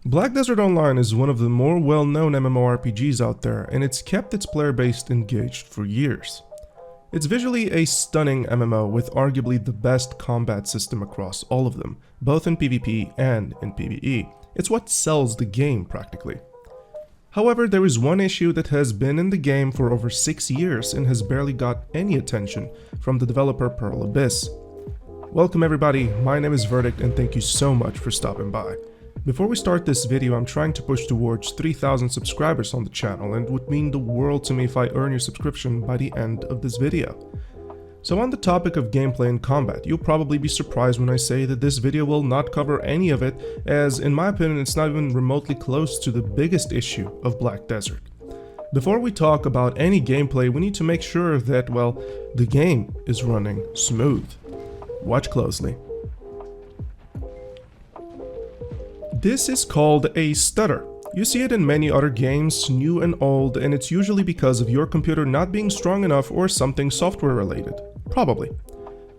Black Desert Online is one of the more well-known MMORPGs out there, and it's kept its player base engaged for years. It's visually a stunning MMO with arguably the best combat system across all of them, both in PvP and in PvE. It's what sells the game practically. However, there is one issue that has been in the game for over 6 years and has barely got any attention from the developer Pearl Abyss. Welcome everybody, my name is Verdict and thank you so much for stopping by. Before we start this video, I'm trying to push towards 3,000 subscribers on the channel, and it would mean the world to me if I earn your subscription by the end of this video. So on the topic of gameplay and combat, you'll probably be surprised when I say that this video will not cover any of it, as in my opinion it's not even remotely close to the biggest issue of Black Desert. Before we talk about any gameplay, we need to make sure that, well, the game is running smooth. Watch closely. This is called a stutter. You see it in many other games, new and old, and it's usually because of your computer not being strong enough or something software related. Probably.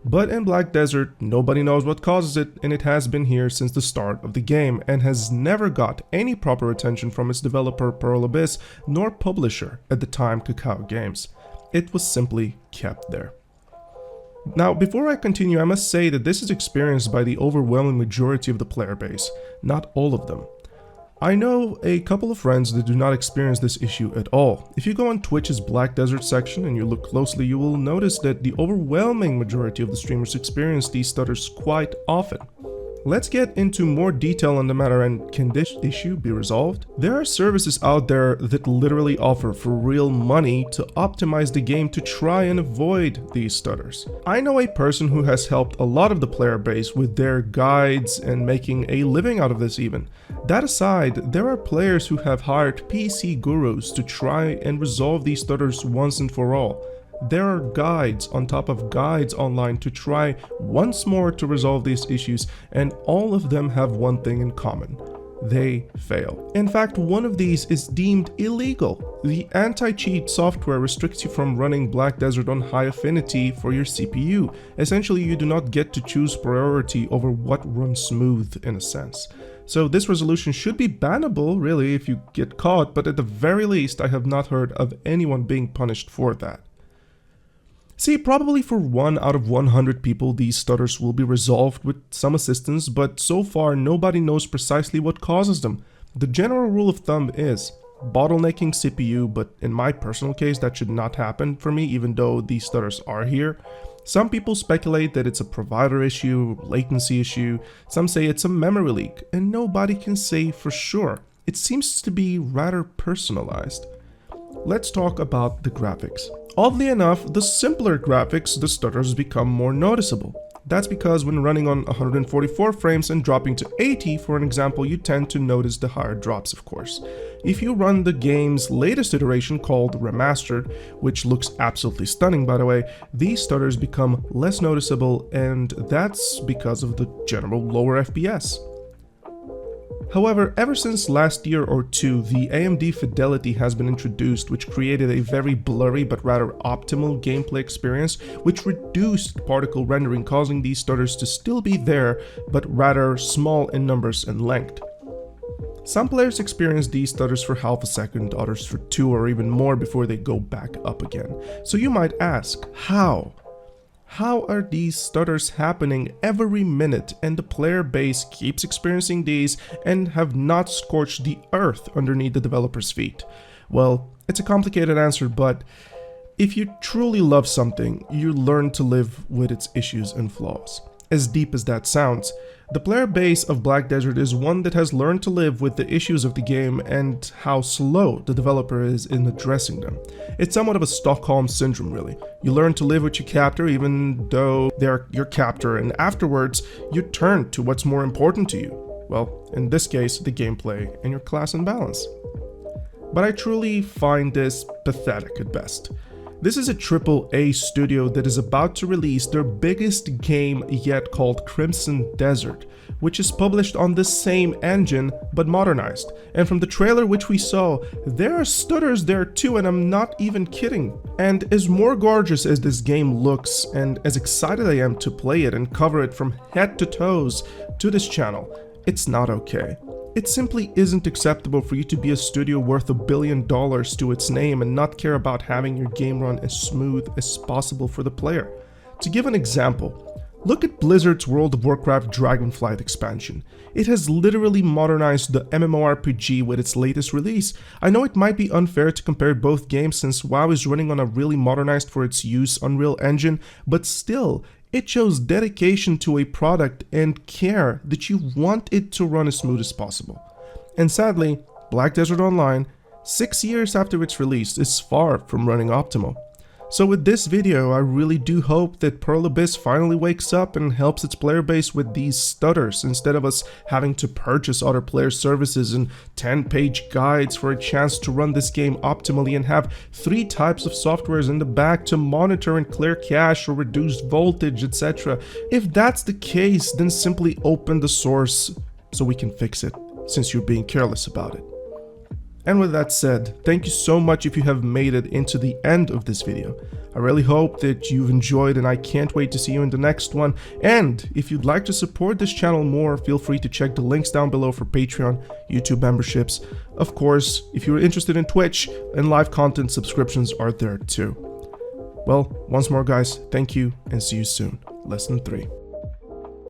But in Black Desert, nobody knows what causes it, and it has been here since the start of the game and has never got any proper attention from its developer Pearl Abyss nor publisher, at the time Kakao Games. It was simply kept there. Now, before I continue, I must say that this is experienced by the overwhelming majority of the player base, not all of them. I know a couple of friends that do not experience this issue at all. If you go on Twitch's Black Desert section and you look closely, you will notice that the overwhelming majority of the streamers experience these stutters quite often. Let's get into more detail on the matter, and can this issue be resolved? There are services out there that literally offer for real money to optimize the game to try and avoid these stutters. I know a person who has helped a lot of the player base with their guides and making a living out of this even. That aside, there are players who have hired PC gurus to try and resolve these stutters once and for all. There are guides on top of guides online to try once more to resolve these issues, and all of them have one thing in common. They fail. In fact, one of these is deemed illegal. The anti-cheat software restricts you from running Black Desert on high affinity for your CPU. Essentially, you do not get to choose priority over what runs smooth in a sense. So this resolution should be bannable, really, if you get caught, but at the very least, I have not heard of anyone being punished for that. See, probably for 1 out of 100 people these stutters will be resolved with some assistance, but so far nobody knows precisely what causes them. The general rule of thumb is bottlenecking CPU, but in my personal case that should not happen for me, even though these stutters are here. Some people speculate that it's a provider issue, latency issue, some say it's a memory leak, and nobody can say for sure. It seems to be rather personalized. Let's talk about the graphics. Oddly enough, the simpler graphics, the stutters become more noticeable. That's because when running on 144 frames and dropping to 80 for an example, you tend to notice the higher drops, of course. If you run the game's latest iteration called Remastered, which looks absolutely stunning by the way, these stutters become less noticeable, and that's because of the general lower FPS. However, ever since last year or two, the AMD Fidelity has been introduced, which created a very blurry but rather optimal gameplay experience, which reduced particle rendering, causing these stutters to still be there, but rather small in numbers and length. Some players experience these stutters for half a second, others for 2 or even more before they go back up again. So you might ask, how? How are these stutters happening every minute and the player base keeps experiencing these and have not scorched the earth underneath the developer's feet? Well, it's a complicated answer, but if you truly love something, you learn to live with its issues and flaws. As deep as that sounds, the player base of Black Desert is one that has learned to live with the issues of the game and how slow the developer is in addressing them. It's somewhat of a Stockholm syndrome, really. You learn to live with your captor even though they're your captor, and afterwards you turn to what's more important to you. Well, in this case, the gameplay and your class and balance. But I truly find this pathetic at best. This is a AAA studio that is about to release their biggest game yet, called Crimson Desert, which is published on the same engine but modernized. And from the trailer which we saw, there are stutters there too, and I'm not even kidding. And as more gorgeous as this game looks, and as excited I am to play it and cover it from head to toes to this channel, it's not okay. It simply isn't acceptable for you to be a studio worth $1 billion to its name and not care about having your game run as smooth as possible for the player. To give an example, look at Blizzard's World of Warcraft Dragonflight expansion. It has literally modernized the MMORPG with its latest release. I know it might be unfair to compare both games since WoW is running on a really modernized for its use Unreal Engine, but still, it shows dedication to a product and care that you want it to run as smooth as possible. And sadly, Black Desert Online, 6 years after its release, is far from running optimal. So with this video, I really do hope that Pearl Abyss finally wakes up and helps its player base with these stutters instead of us having to purchase other player services and 10-page guides for a chance to run this game optimally and have 3 types of softwares in the back to monitor and clear cache or reduce voltage, etc. If that's the case, then simply open the source so we can fix it, since you're being careless about it. And with that said, thank you so much if you have made it into the end of this video. I really hope that you've enjoyed and I can't wait to see you in the next one. And if you'd like to support this channel more, feel free to check the links down below for Patreon, YouTube memberships. Of course, if you're interested in Twitch and live content, subscriptions are there too. Well, once more guys, thank you and see you soon. Lesson 3.